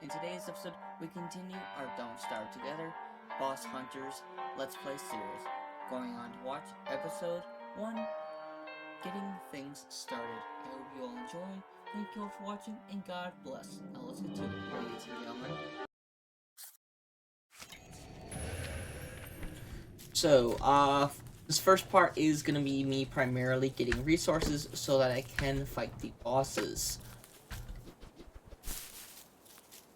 In today's episode, we continue our Don't Starve Together Boss Hunters Let's Play series, going on to watch episode 1, Getting Things Started. I hope you all enjoy. Thank you all for watching, and God bless. Now let's get to it, ladies and gentlemen. So, this first part is going to be me primarily getting resources so that I can fight the bosses.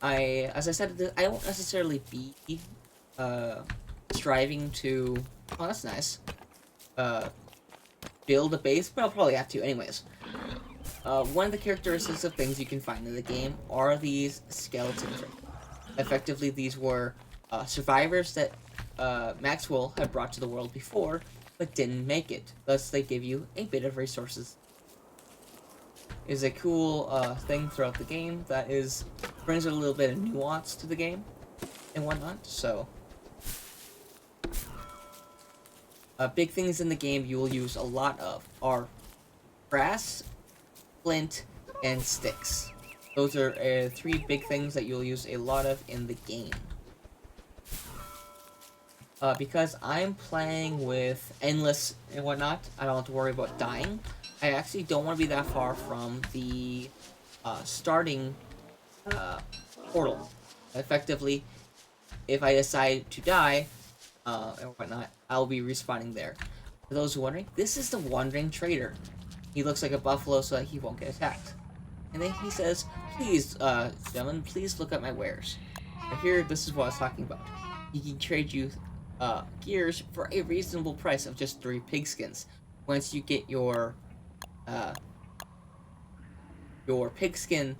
As I said, I don't necessarily be, striving to, oh, that's nice, build a base, but I'll probably have to anyways. One of the characteristics of things you can find in the game are these skeletons. Effectively, these were, survivors that, Maxwell had brought to the world before, but didn't make it. Thus, they give you a bit of resources. Is a cool thing throughout the game that brings a little bit of nuance to the game and whatnot. So, big things in the game you will use a lot of are grass, flint, and sticks. Those are three big things that you'll use a lot of in the game. Because I'm playing with endless and whatnot, I don't have to worry about dying. I actually don't want to be that far from the starting portal. Effectively, if I decide to die and whatnot, I'll be respawning there. For those who are wondering, this is the Wandering Trader. He looks like a buffalo so that he won't get attacked. And then he says, please, gentlemen, please look at my wares. And here, this is what I was talking about. He can trade you gears for a reasonable price of just 3 pigskins. Once you get your pigskin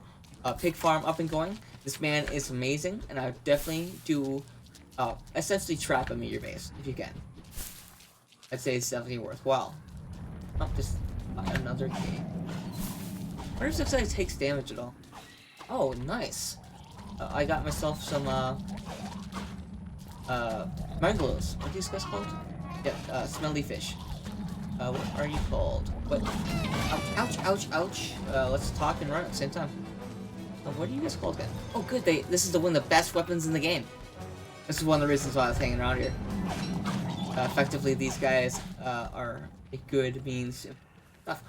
pig farm up and going, this man is amazing, and I would definitely do essentially trap him in your base if you can. I'd say it's definitely worthwhile. Oh, just another game. I wonder if this guy takes damage at all. Oh, nice. I got myself some mangoes. What are these guys called? Yeah, smelly fish. What are you called? What? Ouch, ouch, ouch. Let's talk and run at the same time. What are you guys called again? Oh, good. This is one of the best weapons in the game. This is one of the reasons why I was hanging around here. Effectively, these guys are a good means of stuff.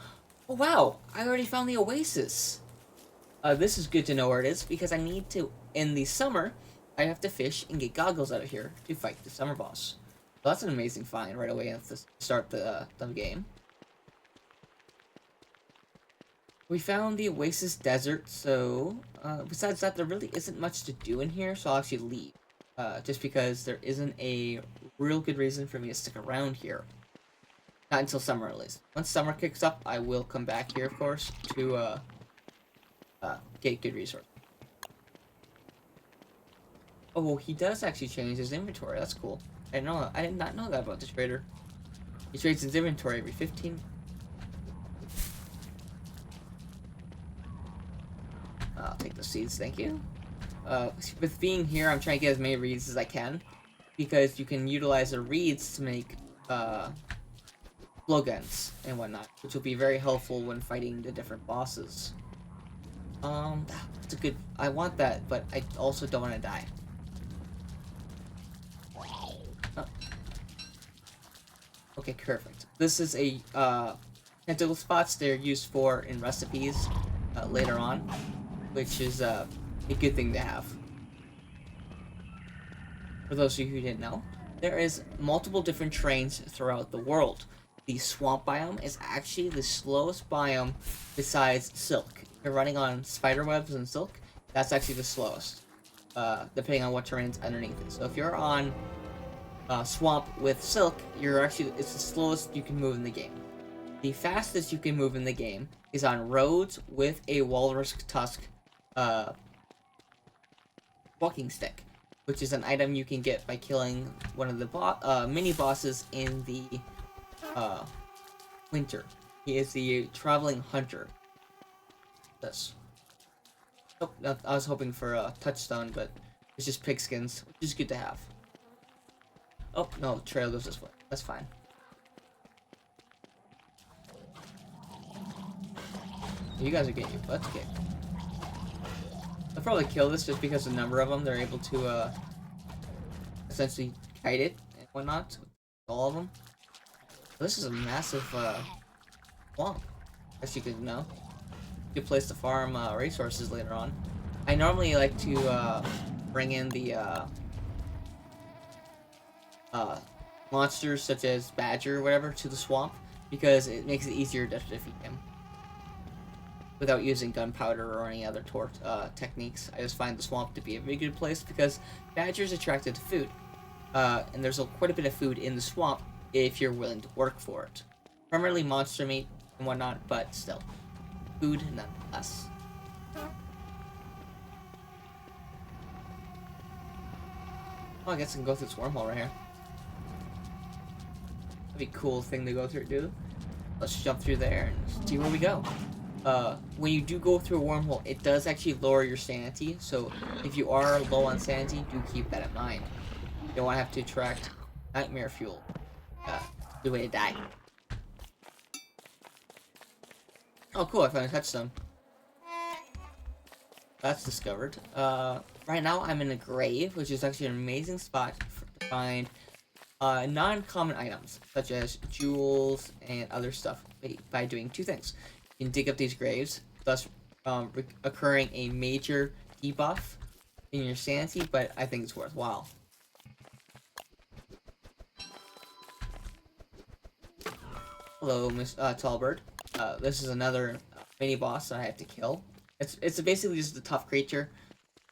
Oh, wow. I already found the oasis. This is good to know where it is, because I need to, in the summer, I have to fish and get goggles out of here to fight the summer boss. So that's an amazing find right away at the start of the game. We found the Oasis Desert, so besides that, there really isn't much to do in here, so I'll actually leave. Just because there isn't a real good reason for me to stick around here. Not until summer, at least. Once summer kicks up, I will come back here, of course, to get good resources. Oh, he does actually change his inventory. That's cool. I did not know that about the trader. He trades his inventory every 15. I'll take the seeds, thank you. With being here, I'm trying to get as many reeds as I can, because you can utilize the reeds to make blowguns and whatnot, which will be very helpful when fighting the different bosses. That's a good. I want that, but I also don't want to die. Oh. Okay, perfect. This is a tentacle spots. They're used for in recipes later on, which is a good thing to have. For those of you who didn't know, there is multiple different terrains throughout the world. The swamp biome is actually the slowest biome besides silk. If you're running on spider webs and silk, that's actually the slowest, depending on what terrain's underneath it. So if you're on swamp with silk, it's the slowest you can move in the game. The fastest you can move in the game is on roads with a walrus tusk walking stick, which is an item you can get by killing one of the mini bosses in the winter. He is the traveling hunter. This. Oh, I was hoping for a touchstone, but it's just pigskins, which is good to have. Oh, no, the trail goes this way. That's fine. You guys are getting your butts kicked. I'll probably kill this just because the number of them, they're able to essentially kite it and whatnot. All of them. This is a massive swamp, as you could know. Good place to farm resources later on. I normally like to bring in the monsters such as Badger or whatever to the swamp because it makes it easier to defeat him without using gunpowder or any other techniques. I just find the swamp to be a very good place because Badger's attracted to food, and there's quite a bit of food in the swamp if you're willing to work for it. Primarily monster meat and whatnot, but still, food nonetheless. Oh, I guess I can go through this wormhole right here. That'd be a cool thing to go through, dude. Let's jump through there and see where we go. When you do go through a wormhole, it does actually lower your sanity, so if you are low on sanity, do keep that in mind. You don't want to have to attract nightmare fuel. The way to die. Oh, cool, I found a touchstone. That's discovered. Right now I'm in a grave, which is actually an amazing spot to find non-common items, such as jewels and other stuff, by doing two things. You can dig up these graves, thus occurring a major debuff in your sanity, but I think it's worthwhile. Hello, Miss Tallbird. This is another mini boss that I have to kill. It's basically just a tough creature.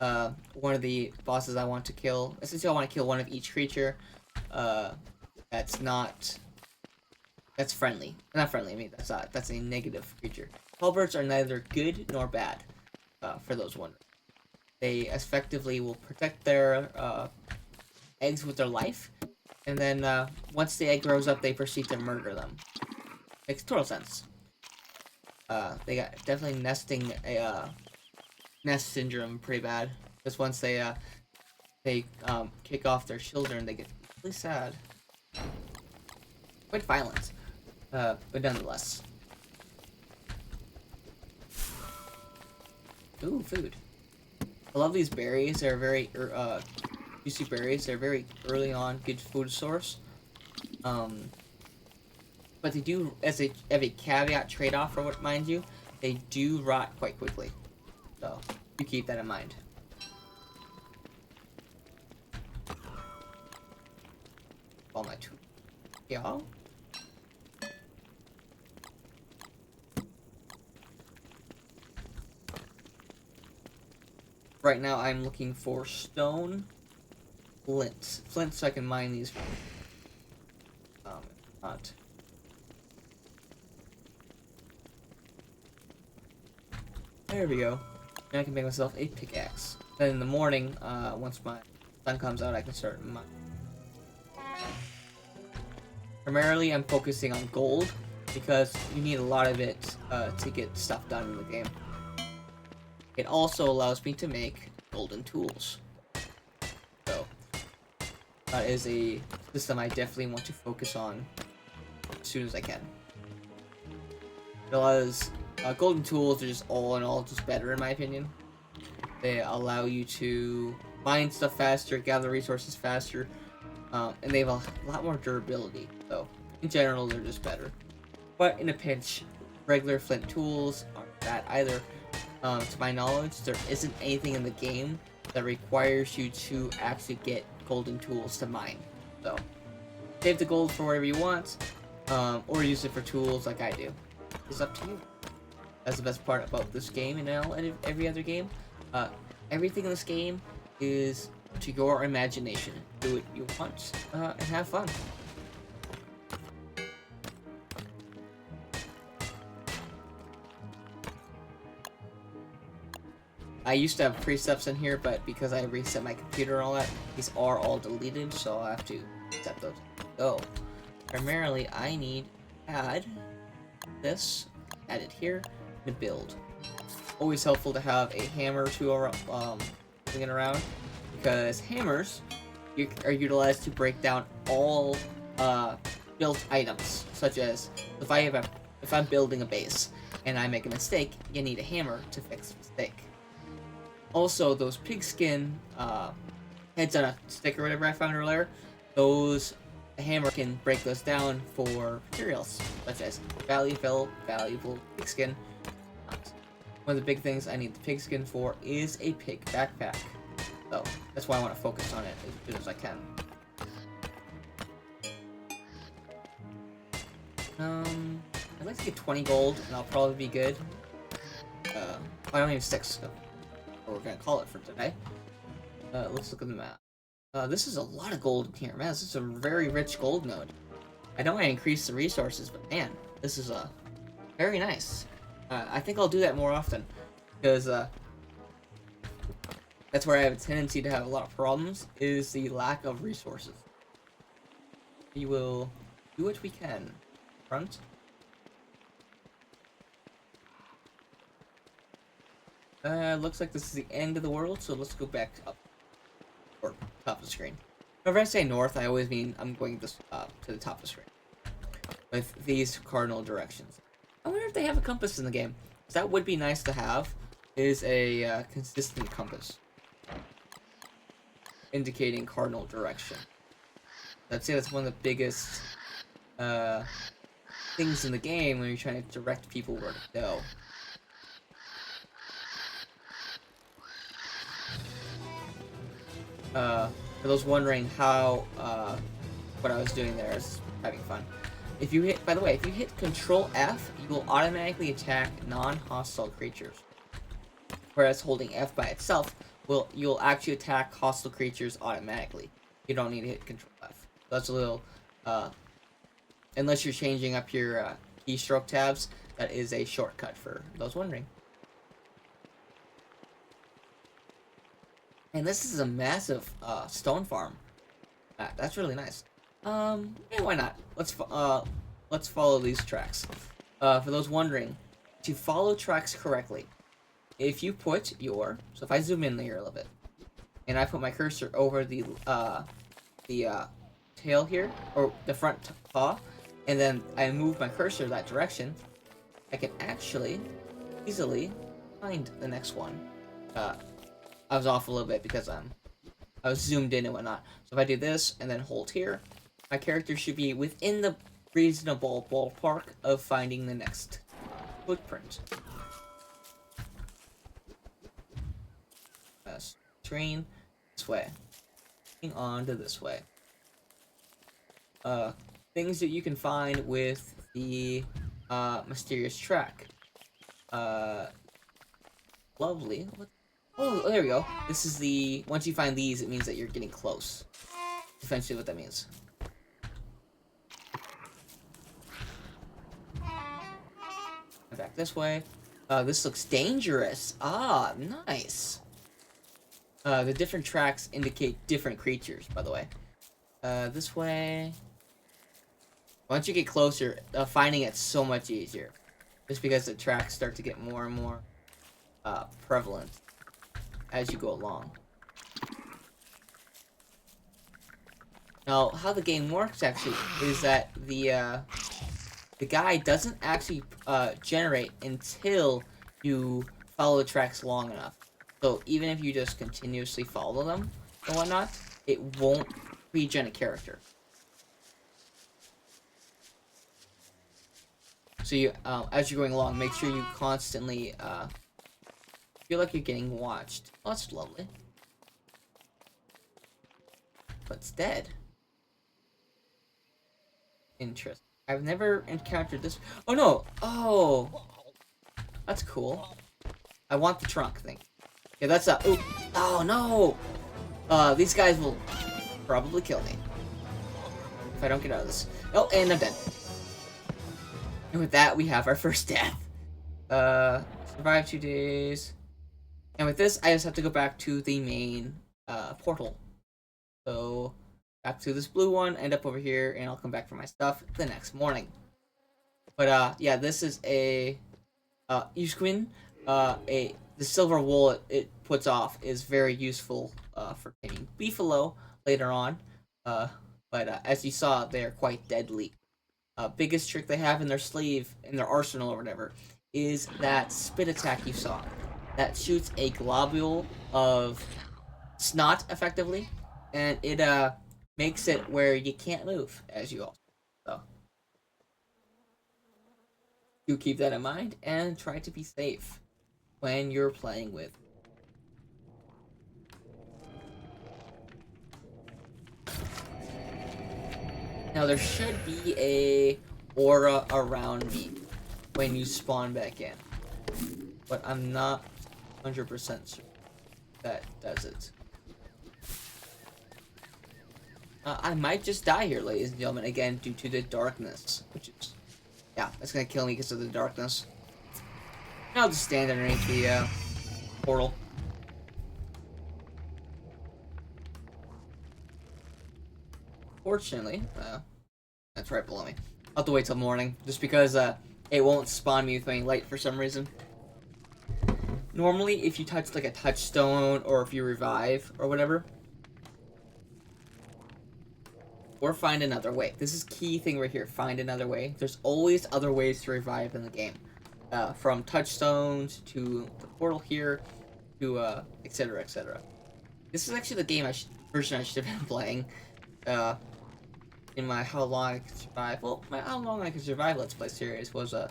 One of the bosses I want to kill. Essentially, I want to kill one of each creature. That's friendly. Not friendly. I mean, that's a negative creature. Tallbirds are neither good nor bad. For those wondering, they effectively will protect their eggs with their life, and then once the egg grows up, they proceed to murder them. Makes total sense. They got definitely nesting nest syndrome pretty bad. Because once they kick off their children, they get really sad. Quite violent. But nonetheless. Ooh, food. I love these berries. They're very juicy berries. They're very early on good food source. But they do, as a caveat trade-off for what, mind you, they do rot quite quickly. So, you keep that in mind. All my tools. Yeah. Right now, I'm looking for stone, flint, so I can mine these. Not. There we go. Now I can make myself a pickaxe. Then in the morning, once my sun comes out, I can start mining. Primarily, I'm focusing on gold because you need a lot of it to get stuff done in the game. It also allows me to make golden tools. So, that is a system I definitely want to focus on as soon as I can. Because golden tools are just all in all just better in my opinion. They allow you to mine stuff faster, gather resources faster, and they have a lot more durability. So, in general, they're just better. But in a pinch, regular flint tools aren't that either. To my knowledge, there isn't anything in the game that requires you to actually get golden tools to mine. So, save the gold for whatever you want, or use it for tools like I do. It's up to you. That's the best part about this game and every other game. Everything in this game is to your imagination. Do what you want and have fun. I used to have precepts in here, but because I reset my computer and all that, these are all deleted, so I'll have to set those. So, primarily, I need to add this, add it here, to build. Always helpful to have a hammer or two swinging around, because hammers are utilized to break down all built items, such as if I'm building a base and I make a mistake, you need a hammer to fix the mistake. Also, those pigskin heads on a stick or whatever I found earlier, those a hammer can break those down for materials such as valuable pigskin. One of the big things I need the pigskin for is a pig backpack. So that's why I want to focus on it as soon as I can. I'd like to get 20 gold, and I'll probably be good. I don't need 6, so what we're gonna call it for today. Let's look at the map. This is a lot of gold in here, man. This is a very rich gold node. I know I increased the resources, but man, this is very nice. I think I'll do that more often, because that's where I have a tendency to have a lot of problems, is the lack of resources. We will do what we can. Front. Looks like this is the end of the world, so let's go back up, or top of the screen. Whenever I say north, I always mean I'm going this to the top of the screen with these cardinal directions. I wonder if they have a compass in the game. That would be nice to have. Is a consistent compass indicating cardinal direction. I'd say that's one of the biggest things in the game when you're trying to direct people where to go. For those wondering how what I was doing there, is having fun. If you hit, by the way, if you hit Control F, you will automatically attack non-hostile creatures. Whereas holding F by itself you'll actually attack hostile creatures automatically. You don't need to hit Control F. That's a little unless you're changing up your keystroke tabs, that is a shortcut for those wondering. And this is a massive stone farm. That's really nice. Yeah, why not? Let's follow these tracks. For those wondering, to follow tracks correctly, if you put your, so if I zoom in here a little bit, and I put my cursor over the tail here, or the front paw, and then I move my cursor that direction, I can actually easily find the next one. I was off a little bit because I was zoomed in and whatnot. So if I do this and then hold here, my character should be within the reasonable ballpark of finding the next footprint. Train this way. Moving on to this way. Things that you can find with the mysterious track. Lovely. Oh, there we go. This is the... Once you find these, it means that you're getting close. Essentially what that means. Back this way. This looks dangerous. Ah, nice. The different tracks indicate different creatures, by the way. This way... Once you get closer, finding it's so much easier. Just because the tracks start to get more and more prevalent as you go along. Now, how the game works actually is that the guide doesn't actually generate until you follow the tracks long enough. So even if you just continuously follow them and whatnot, it won't regen a character. So you, as you're going along, make sure you constantly feel like you're getting watched. Oh, that's lovely. But it's dead. Interesting. I've never encountered this. Oh no! Oh! That's cool. I want the trunk thing. Yeah, that's a. Ooh. Oh no! These guys will probably kill me if I don't get out of this. Oh, and I'm dead. And with that, we have our first death. Survive 2 days. And with this, I just have to go back to the main portal. So, back to this blue one, end up over here, and I'll come back for my stuff the next morning. But, yeah, this is a Usquin. The silver wool it puts off is very useful for taming beefalo later on. But as you saw, they are quite deadly. Biggest trick they have in their sleeve, in their arsenal or whatever, is that spit attack you saw. that shoots a globule of snot effectively, and it makes it where you can't move as you also. So you keep that in mind and try to be safe when you're playing with. Now there should be a aura around me when you spawn back in, but I'm not 100% sure that does it. I might just die here, ladies and gentlemen, again due to the darkness, which is, yeah, that's gonna kill me because of the darkness. And I'll just stand underneath the portal. Fortunately, that's right below me. I'll have to wait till morning, just because it won't spawn me with any light for some reason. Normally, if you touch like a touchstone, or if you revive, or whatever, or find another way. This is key thing right here, find another way. There's always other ways to revive in the game. From touchstones, to the portal here, to etc, etc. This is actually the game version I should have been playing. In my How Long I Could Survive. Well, my How Long I Could Survive Let's Play series was was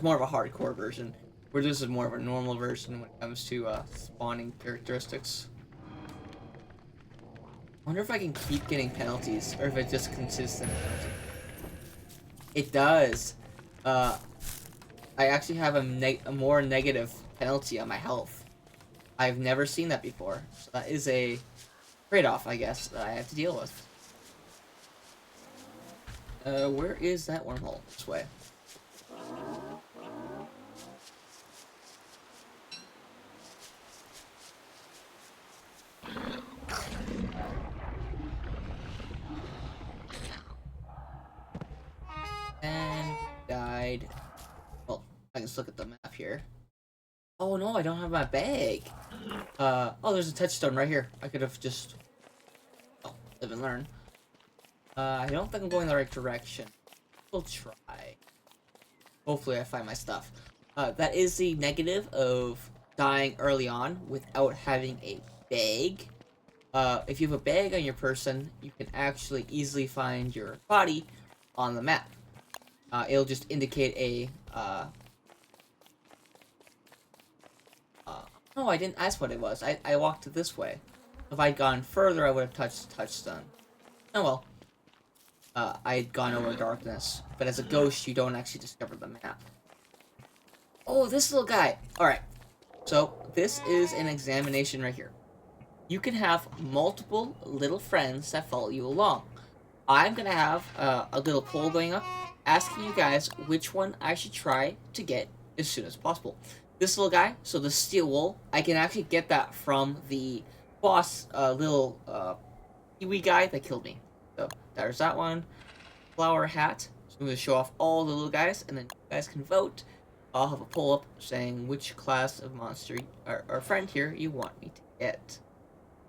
more of a hardcore version, where this is more of a normal version when it comes to spawning characteristics. I wonder if I can keep getting penalties, or if it's just consistent penalty. It does. I actually have a more negative penalty on my health. I've never seen that before, so that is a trade-off, I guess, that I have to deal with. Where is that wormhole? This way. And died. Well, I can just look at the map here. Oh no, I don't have my bag. Oh, there's a touchstone right here. I could have just, live and learn. I don't think I'm going the right direction. We'll try. Hopefully I find my stuff. That is the negative of dying early on without having a bag. If you have a bag on your person, you can actually easily find your body on the map. It'll just indicate a, no, I didn't ask what it was. I walked this way. If I'd gone further, I would have touched the touchstone. Oh well. I had gone over darkness. But as a ghost, you don't actually discover the map. Oh, this little guy! Alright. So, this is an examination right here. You can have multiple little friends that follow you along. I'm gonna have a little poll going up, asking you guys which one I should try to get as soon as possible. This little guy, so the steel wool, I can actually get that from the boss little Kiwi guy that killed me. So there's that one. Flower hat. So I'm going to show off all the little guys, and then you guys can vote. I'll have a poll up saying which class of monster or friend here you want me to get.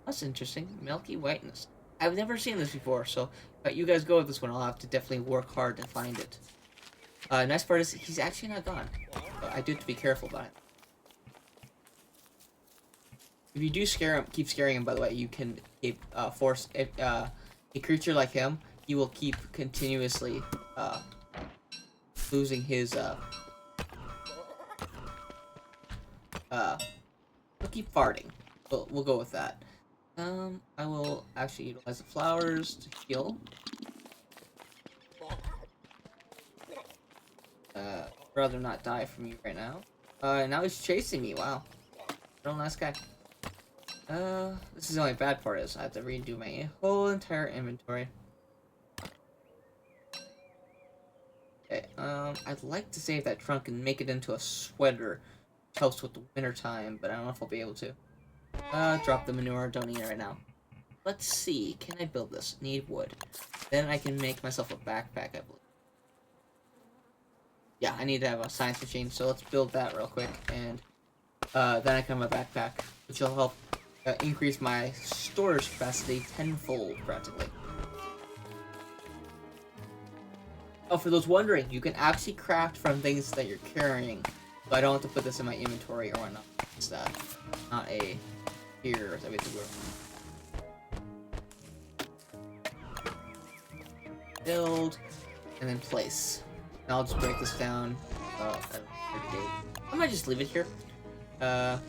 That's interesting. Milky whiteness. I've never seen this before, so if you guys go with this one, I'll have to definitely work hard to find it. Nice part is he's actually not gone. I do have to be careful about it. If you do scare him, keep scaring him, by the way, you can force a creature like him. He will keep continuously losing his he'll keep farting. We'll go with that. I will actually utilize the flowers to heal. Rather not die from you right now. Now he's chasing me. Wow, real nice guy. This is the only bad part is I have to redo my whole entire inventory. Okay, I'd like to save that trunk and make it into a sweater, which helps with the winter time, but I don't know if I'll be able to. Drop the manure, don't need it right now. Let's see, can I build this? Need wood. Then I can make myself a backpack, I believe. Yeah, I need to have a science machine, so let's build that real quick, and then I can have a backpack, which will help increase my storage capacity tenfold, practically. Oh, for those wondering, you can actually craft from things that you're carrying. So I don't have to put this in my inventory or whatnot. It's not a here that we have to go. Build, and then place. And I'll just break this down at a later date. I might just leave it here. But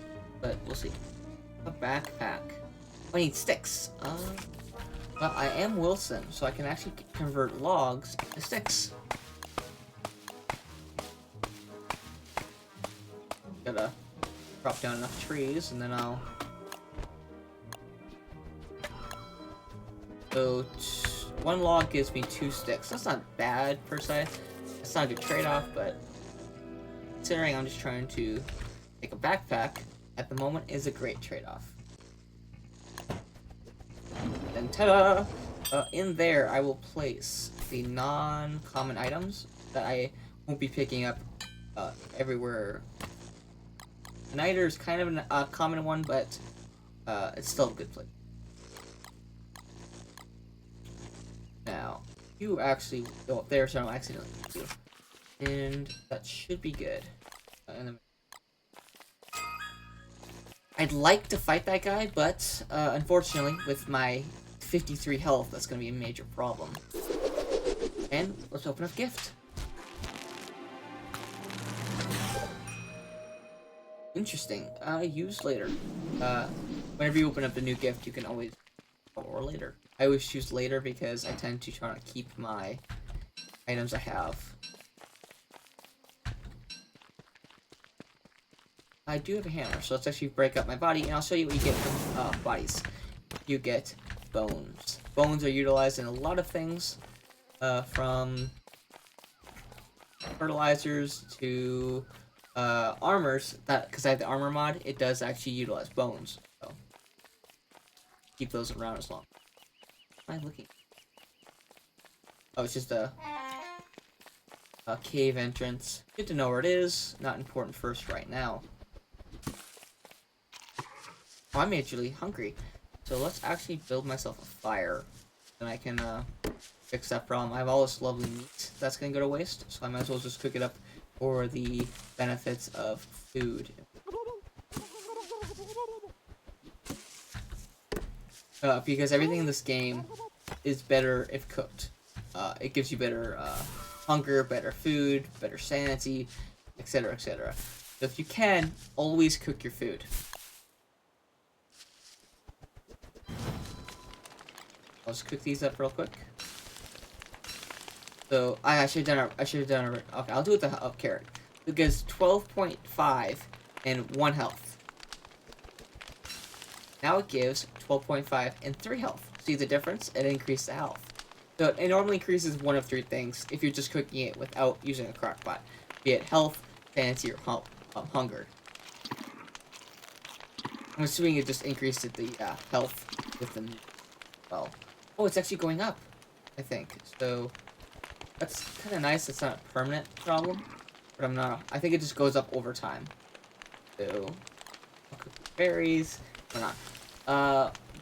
we'll see. A backpack. I need sticks. Well, I am Wilson, so I can actually convert logs to sticks. Gotta drop down enough trees, and then I'll... So, one log gives me 2 sticks. That's not bad, per se. It's not a good trade-off, but... Considering I'm just trying to make a backpack, at the moment is a great trade-off. Then, ta-da! In there, I will place the non-common items that I won't be picking up everywhere. An niter is kind of a common one, but it's still a good place. Now, you actually go up there, so I don't accidentally hit you. And that should be good. I'd like to fight that guy, but unfortunately, with my 53 health, that's going to be a major problem. And let's open up gift. Interesting. Use later. Whenever you open up a new gift, you can always... Or later. I always choose later because I tend to try to keep my items I have. I do have a hammer, so let's actually break up my body, and I'll show you what you get from bodies. You get bones. Bones are utilized in a lot of things, from fertilizers to armors. That because I have the armor mod, it does actually utilize bones. So keep those around as long. What am I looking? Oh, it's just a cave entrance. Good to know where it is. Not important first right now. Oh, I'm actually hungry. So let's actually build myself a fire. Then I can fix that problem. I have all this lovely meat that's going to go to waste. So I might as well just cook it up for the benefits of food. Because everything in this game is better if cooked. It gives you better hunger, better food, better sanity, etc., etc. So if you can, always cook your food. I'll just cook these up real quick. So I should have done it. Okay, I'll do it with the carrot. It gives 12.5 and 1 health. Now it gives 12.5 and 3 health. See the difference? It increased the health. So it normally increases one of 3 things if you're just cooking it without using a crock pot. Be it health, sanity, or hunger. I'm assuming it just increased the health with the meat. Well, oh, it's actually going up, I think. So that's kind of nice. It's not a permanent problem, but I think it just goes up over time. So I'll cook the berries. Or not.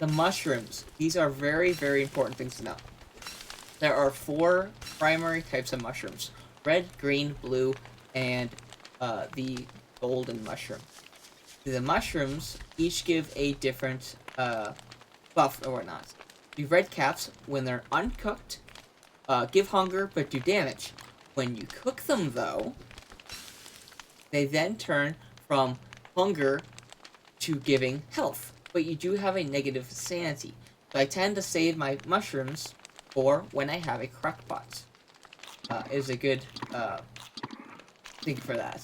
The mushrooms. These are very, very important things to know. There are 4 primary types of mushrooms: red, green, blue, and the golden mushroom. The mushrooms each give a different buff or whatnot. The red caps, when they're uncooked, give hunger but do damage. When you cook them, though, they then turn from hunger to giving health. But you do have a negative sanity. So I tend to save my mushrooms for when I have a crock pot. Is a good thing for that.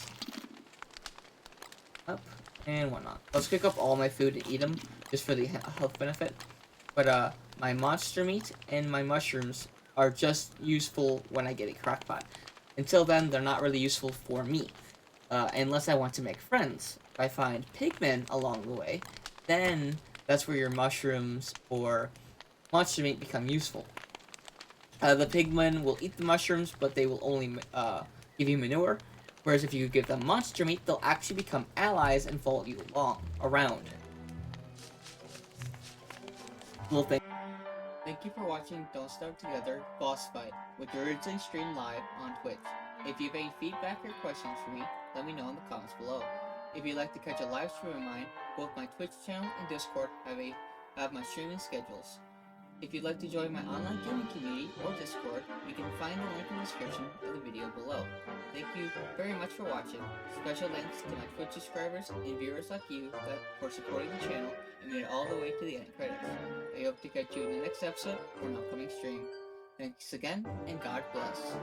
Up and whatnot. Let's cook up all my food and eat them just for the health benefit. But my monster meat and my mushrooms are just useful when I get a crock pot. Until then, they're not really useful for me. Unless I want to make friends. If I find pigmen along the way, then that's where your mushrooms or monster meat become useful. The pigmen will eat the mushrooms, but they will only give you manure. Whereas if you give them monster meat, they'll actually become allies and follow you around. Little thing. Thank you for watching Don't Starve Together Boss Fight, which originally streamed live on Twitch. If you have any feedback or questions for me, let me know in the comments below. If you'd like to catch a live stream of mine, both my Twitch channel and Discord have my streaming schedules. If you'd like to join my online gaming community or Discord, you can find the link in the description of the video below. Thank you very much for watching. Special thanks to my Twitch subscribers and viewers like you for supporting the channel and made it all the way to the end credits. I hope to catch you in the next episode or an upcoming stream. Thanks again, and God bless.